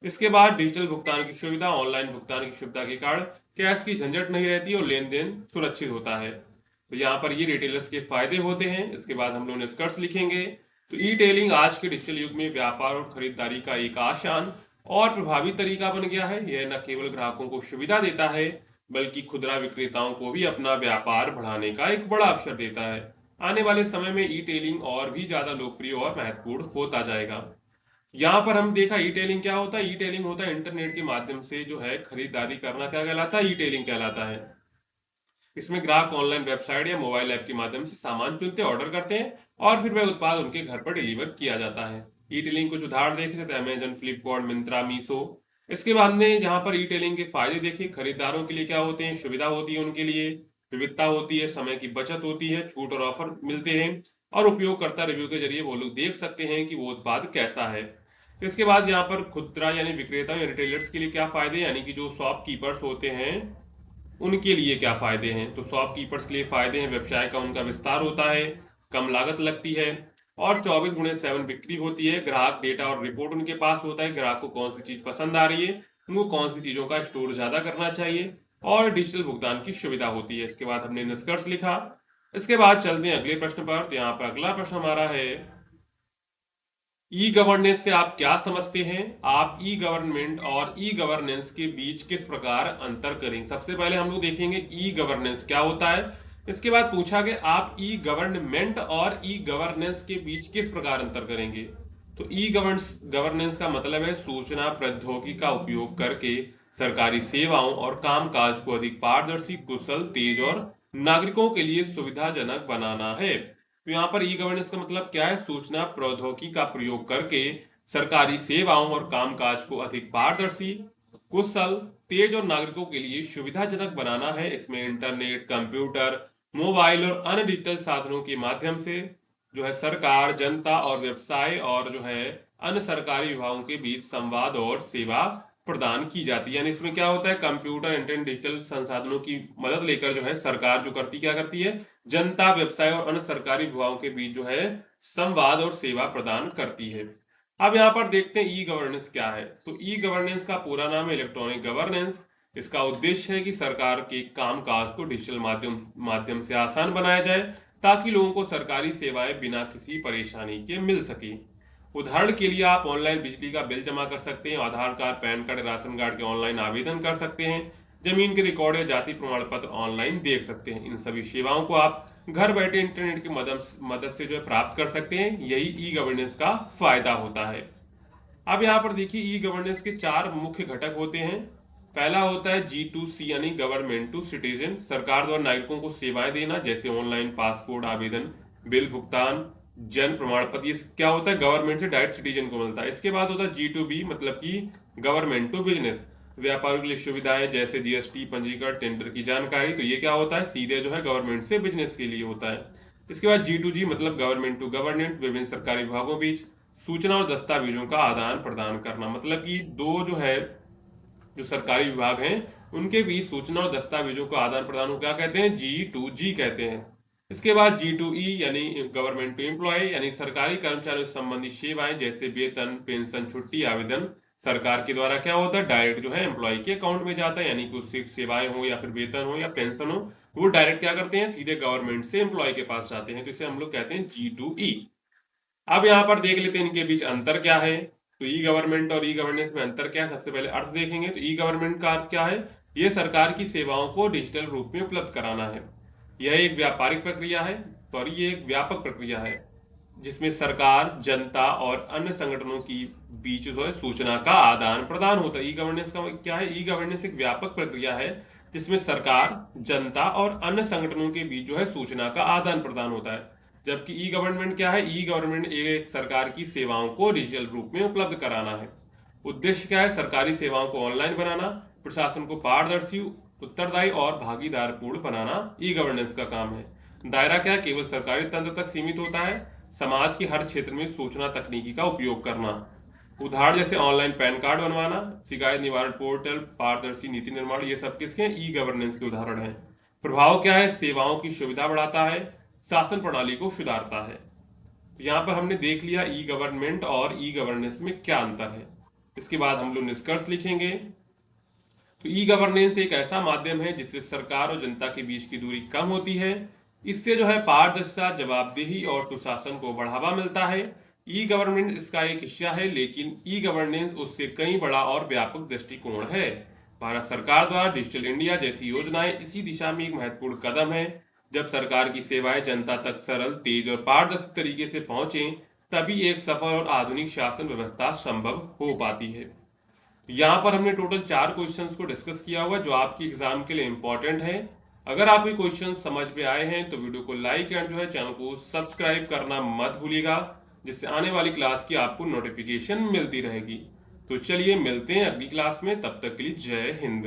इसके बाद डिजिटल भुगतान की सुविधा। ऑनलाइन भुगतान की सुविधा के कारण कैश की झंझट नहीं रहती और लेन देन सुरक्षित होता है। तो यहाँ पर ये रिटेलर्स के फायदे होते हैं। इसके बाद हम लोग निष्कर्ष लिखेंगे। तो ई टेलिंग आज के डिजिटल युग में व्यापार और खरीदारी का एक आसान और प्रभावी तरीका बन गया है। यह न केवल ग्राहकों को सुविधा देता है, बल्कि खुदरा विक्रेताओं को भी अपना व्यापार बढ़ाने का एक बड़ा अवसर देता है। आने वाले समय में ई टेलिंग और भी ज्यादा लोकप्रिय और महत्वपूर्ण होता जाएगा। यहाँ पर हम देखा ई टेलिंग क्या होता है। ई टेलिंग होता है इंटरनेट के माध्यम से जो है खरीदारी करना। क्या कहलाता है, ई टेलिंग कहलाता है। इसमें ग्राहक ऑनलाइन वेबसाइट या मोबाइल ऐप के माध्यम से सामान चुनते, ऑर्डर करते हैं और फिर वह उत्पाद उनके घर पर डिलीवर किया जाता है। ई टेलिंग कुछ उदाहरण देखें, जैसे अमेजन, फ्लिपकार्ट, मिंत्रा, मीशो। इसके बाद में जहां पर ई टेलिंग के फायदे देखें, खरीदारों के लिए क्या होते हैं, सुविधा होती है उनके लिए, विविधता होती है, समय की बचत होती है, छूट और ऑफर मिलते हैं, और उपयोगकर्ता रिव्यू के जरिए वो लोग देख सकते हैं कि वो उत्पाद कैसा है। इसके बाद यहाँ पर खुदरा यानी विक्रेता या रिटेलर्स के लिए क्या फायदे, यानी कि जो शॉपकीपर्स होते हैं उनके लिए क्या फायदे हैं। तो शॉपकीपर्स के लिए फायदे हैं, व्यवसाय का उनका विस्तार होता है, कम लागत लगती है, और 24/7 बिक्री होती है। ग्राहक डेटा और रिपोर्ट उनके पास होता है, ग्राहक को कौन सी चीज पसंद आ रही है, उनको कौन सी चीजों का स्टोर ज्यादा करना चाहिए, और डिजिटल भुगतान की सुविधा होती है। इसके बाद हमने निष्कर्ष लिखा। इसके बाद चलते हैं अगले प्रश्न पर। तो यहाँ पर अगला प्रश्न हमारा है, ई गवर्नेंस से आप क्या समझते हैं? आप ई गवर्नमेंट और ई गवर्नेंस के बीच किस प्रकार अंतर करेंगे? सबसे पहले हम लोग देखेंगे ई गवर्नेंस क्या होता है। इसके बाद पूछा गया आप ई गवर्नमेंट और ई गवर्नेंस के बीच किस प्रकार अंतर करेंगे। तो ई गवर्नेंस का मतलब है सूचना प्रौद्योगिकी का उपयोग करके सरकारी सेवाओं और कामकाज को अधिक पारदर्शी, कुशल, तेज और नागरिकों के लिए सुविधाजनक बनाना है। तो यहाँ पर ई गवर्नेंस का मतलब क्या है, सूचना प्रौद्योगिकी का प्रयोग करके सरकारी सेवाओं और कामकाज को अधिक पारदर्शी, कुशल, तेज और नागरिकों के लिए सुविधाजनक बनाना है। इसमें इंटरनेट, कंप्यूटर, मोबाइल और अन्य डिजिटल साधनों के माध्यम से जो है सरकार, जनता और व्यवसाय और जो है अन्य सरकारी विभागों के बीच संवाद और सेवा प्रदान की जाती है। यानी इसमें क्या होता है, कंप्यूटर, इंटरनेट, डिजिटल संसाधनों की मदद लेकर जो है सरकार जो क्या करती है, जनता, व्यवसाय और अन्य सरकारी विभागों के बीच जो है संवाद और सेवा प्रदान करती है। अब यहाँ पर देखते हैं ई गवर्नेंस क्या है। तो ई गवर्नेंस का पूरा नाम है इलेक्ट्रॉनिक गवर्नेंस। इसका उद्देश्य है कि सरकार के कामकाज को डिजिटल माध्यम से आसान बनाया जाए, ताकि लोगों को सरकारी सेवाएं बिना किसी परेशानी के मिल सके। उदाहरण के लिए आप ऑनलाइन बिजली का बिल जमा कर सकते हैं, Aadhaar card, PAN card, ration card के ऑनलाइन आवेदन कर सकते हैं, जमीन के रिकॉर्ड या जाति प्रमाण पत्र ऑनलाइन देख सकते हैं। इन सभी सेवाओं को आप घर बैठे इंटरनेट की मदद से जो है प्राप्त कर सकते हैं। यही ई गवर्नेंस का फायदा होता है। अब यहाँ पर देखिए ई गवर्नेंस के 4 मुख्य घटक होते हैं। पहला होता है G2C यानी गवर्नमेंट टू सिटीजन, सरकार द्वारा नागरिकों को सेवाएं देना, जैसे ऑनलाइन पासपोर्ट आवेदन, बिल भुगतान, जन प्रमाण पत्र। ये क्या होता है, गवर्नमेंट से डायरेक्ट सिटीजन को मिलता है। इसके बाद होता है G2B मतलब कि गवर्नमेंट टू बिजनेस, व्यापारियों के लिए सुविधाएं जैसे GST, पंजीकरण, टेंडर की जानकारी। तो ये क्या होता है, सीधे जो है गवर्नमेंट से बिजनेस के लिए होता है। इसके बाद G2G मतलब गवर्नमेंट टू गवर्नमेंट, विभिन्न सरकारी विभागों बीच सूचना और दस्तावेजों का आदान प्रदान करना। मतलब कि दो जो है जो सरकारी विभाग हैं उनके बीच सूचना और दस्तावेजों का आदान प्रदान को क्या कहते हैं, G2G कहते हैं। इसके बाद G2E यानी गवर्नमेंट टू एम्प्लॉय यानी सरकारी कर्मचारियों से संबंधित सेवाएं जैसे वेतन, पेंशन, छुट्टी आवेदन सरकार के द्वारा क्या होता है, डायरेक्ट जो है एम्प्लॉय के अकाउंट में जाता है। यानी कि उससे सेवाएं हो या फिर वेतन हो या पेंशन हो, वो डायरेक्ट क्या करते हैं, सीधे गवर्नमेंट से एम्प्लॉय के पास जाते हैं। तो इसे हम लोग कहते हैं G2E। अब यहाँ पर देख लेते हैं इनके बीच अंतर क्या है। तो ई गवर्नमेंट और ई गवर्नेंस में अंतर क्या है, सबसे पहले अर्थ देखेंगे। तो ई गवर्नमेंट का अर्थ क्या है, यह सरकार की सेवाओं को डिजिटल रूप में उपलब्ध कराना है। यह एक व्यापारिक प्रक्रिया है, और ये एक व्यापक प्रक्रिया है जिसमें सरकार, जनता और अन्य संगठनों की बीच जो है सूचना का आदान प्रदान होता है। ई गवर्नेंस का क्या है, ई गवर्नेंस एक व्यापक प्रक्रिया है जिसमें सरकार, जनता और अन्य संगठनों के बीच जो है सूचना का आदान प्रदान होता है। जबकि ई गवर्नमेंट क्या है, ई गवर्नमेंट एक सरकार की सेवाओं को डिजिटल रूप में उपलब्ध कराना है। उद्देश्य क्या है, सरकारी सेवाओं को ऑनलाइन बनाना, प्रशासन को पारदर्शी, उत्तरदायी और भागीदारपूर्ण बनाना ई गवर्नेंस का काम है। दायरा क्या है, केवल सरकारी तंत्र तक सीमित होता है, समाज के हर क्षेत्र में सूचना तकनीकी का उपयोग करना। उदाहरण जैसे ऑनलाइन पैन कार्ड बनवाना, शिकायत निवारण पोर्टल, पारदर्शी नीति निर्माण, ये सब किसके ई गवर्नेंस के उदाहरण हैं। प्रभाव क्या है, सेवाओं की सुविधा बढ़ाता है, शासन प्रणाली को सुधारता है। यहाँ पर हमने देख लिया ई गवर्नमेंट और ई गवर्नेंस में क्या अंतर है। इसके बाद हम लोग निष्कर्ष लिखेंगे। तो ई गवर्नेंस एक ऐसा माध्यम है जिससे सरकार और जनता के बीच की दूरी कम होती है। इससे जो है पारदर्शिता, जवाबदेही और सुशासन को बढ़ावा मिलता है। ई गवर्नमेंट इसका एक हिस्सा है, लेकिन ई गवर्नेंस उससे कई बड़ा और व्यापक दृष्टिकोण है। भारत सरकार द्वारा डिजिटल इंडिया जैसी योजनाएं इसी दिशा में एक महत्वपूर्ण कदम है। जब सरकार की सेवाएं जनता तक सरल, तेज और पारदर्शी तरीके से पहुंचे, तभी एक सफल और आधुनिक शासन व्यवस्था संभव हो पाती है। यहाँ पर हमने टोटल 4 क्वेश्चंस को डिस्कस किया हुआ जो आपके एग्जाम के लिए इंपॉर्टेंट है। अगर आपके क्वेश्चन समझ में आए हैं तो वीडियो को लाइक एंड जो है चैनल को सब्सक्राइब करना मत भूलिएगा, जिससे आने वाली क्लास की आपको नोटिफिकेशन मिलती रहेगी। तो चलिए मिलते हैं अगली क्लास में, तब तक के लिए जय हिंद।